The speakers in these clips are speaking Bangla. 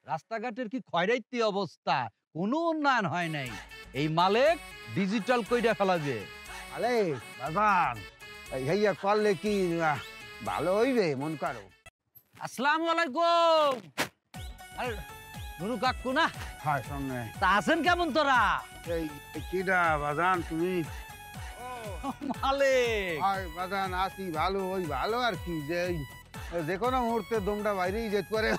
রাস্তাঘাটের কি খয়রাইতি অবস্থা, কোনো উন্নয়ন হয় নাই। এই মালিক ডিজিটাল কইরা ফেলাবে। আলে বাজান হইয়া করলে কি ভালো হইবে মন করো। আসসালামু আলাইকুম। আর নুরু কাকু না? হয় সামনে তা আছেন কেমন তোরা? এই কিডা বাজান তুমি? মালিক হয় বাজান আসি ভালো, ওই ভালো আর কি, যে যে কোনো মুহূর্তে দমটা বাইরেই যেতে পারে।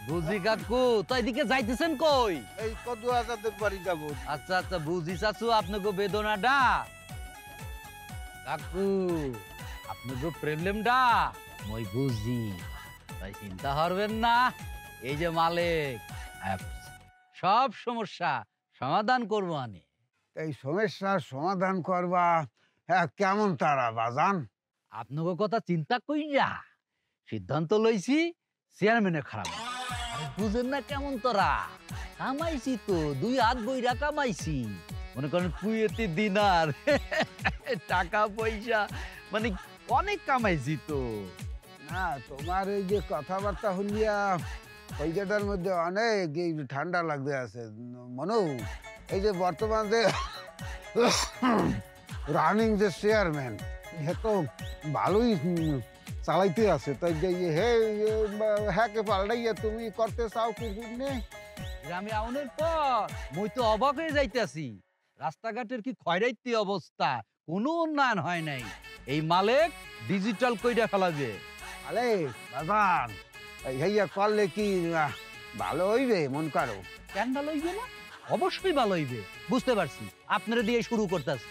বুঝি কাকু, তো এদিকে যাইতেছেন কই? এই কত আজাদের বাড়ি যাবো। আচ্ছা আচ্ছা, বুঝি চাচু আপনাকে বেদনাটা। কাকু আপনাকে প্রবলেমটা মই বুঝি, তাই চিন্তা করবেন না। এই যে মালিক সব সমস্যা সমাধান করবো আনি। এই সমস্যার সমাধান করবা হ্যাঁ কেমন তারা বাজান? আপনাকে কথা চিন্তা কইরা সিদ্ধান্ত লইছি চেয়ারম্যানের খারাপ। আরে বুঝেন না কেমন তোরা? কামাইছি তো, 2 হাত বইরা কামাইছি। মনে করেন কুয়েতি দিনার টাকা পয়সা, মানে অনেক কামাইছি তো। না তোমার এই যে কথাবার্তা হলিয়া ওই জায়গাটার মধ্যে অনেক এই ঠান্ডা লাগতে আছে মনো। এই যে বর্তমান যে রানিং যে চেয়ারম্যান হে তো ভালোই চালাইতে আছে, তাই যে হ্যাঁকে পাল্টাইয়া তুমি করতে চাও কি নেই? গ্রামে আউনের পর মই তো অবাক হয়ে যাইতেছি। রাস্তাঘাটের কি খয়রাইতি অবস্থা, কোনো উন্নয়ন হয় নাই। এই মালিক ডিজিটাল কইরা ফেলাবে। আলে বাজান হইয়া করলে কি ভালো হইবে মন করো? কেন ভালো হইবে না? অবশ্যই ভালো হইবে, বুঝতে পারছি। আপনারা দিয়ে শুরু করতেছি।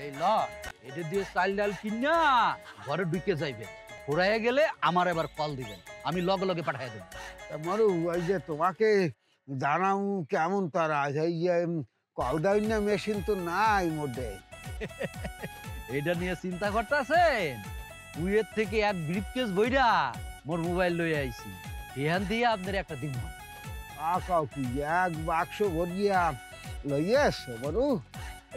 এই ল, এটা দিয়ে চাল ডাল কিনা ঘরে ঢুকে যাইবে। ফুরাইয়া গেলে আমার এবার কল দিবেন, আমি লগে লগে পাঠাই দেব। মরু ওই যে তোমাকে জানাও কেমন তারা এই যে কল দাও না মেশিন তো নাই মধ্যে। এটা নিয়ে চিন্তা করতেছেন? কুয়েত থেকে এক ব্রিফকেস বইরা মোর মোবাইল লই আইছি, এখান দিয়ে আপনার একটা দিন কাউ কি এক বাক্স ভরিয়া লইয়াস মরু।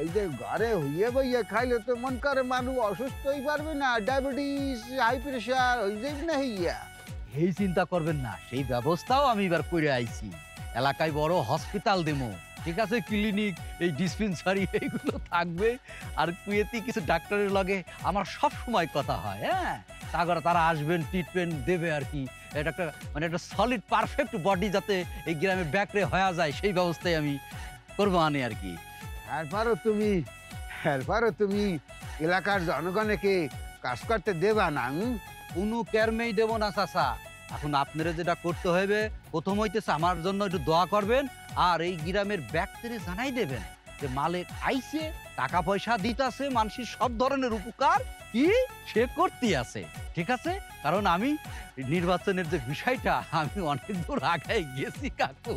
এই যে ঘরে হইয়ে বইয়ে খাইলে তো মন করে মানুষ অসুস্থ হই পারবে না, ডায়াবেটিস হাই প্রেশার হয়ে যাবে না হইয়া। এই চিন্তা করবেন না, সেই ব্যবস্থাও আমি এবার করে আইছি। এলাকায় বড় হসপিটাল দেবো, ঠিক আছে, ক্লিনিক, এই ডিসপেন্সারি এইগুলো থাকবে। আর কুয়েতি কিছু ডাক্তারের লগে আমার সব সময় কথা হয়। হ্যাঁ, তারা আসবেন, ট্রিটমেন্ট দেবে আর কি। এটা একটা মানে একটা সলিড পারফেক্ট বডি যাতে এই গ্রামে ব্যাকরে হয়ে যায়, সেই ব্যবস্থাই আমি করবো আনি আর কি। এরপরও তুমি এলাকার জনগণকে কাজ করতে দেবা না? কোনো কেরমেই দেব না চাচা। এখন আপনারা যেটা করতে হবে, প্রথম হইতেছে আমার জন্য একটু দোয়া করবেন, আর এই গ্রামের ব্যক্তিরে জানাই দেবেন যে মালিক আইছে, টাকা পয়সা দিতেছে, মানুষের সব ধরনের উপকার কি সে করতে আছে, ঠিক আছে? কারণ আমি নির্বাচনের যে বিষয়টা আমি অনেক দূর আগায় গেছি কাকু।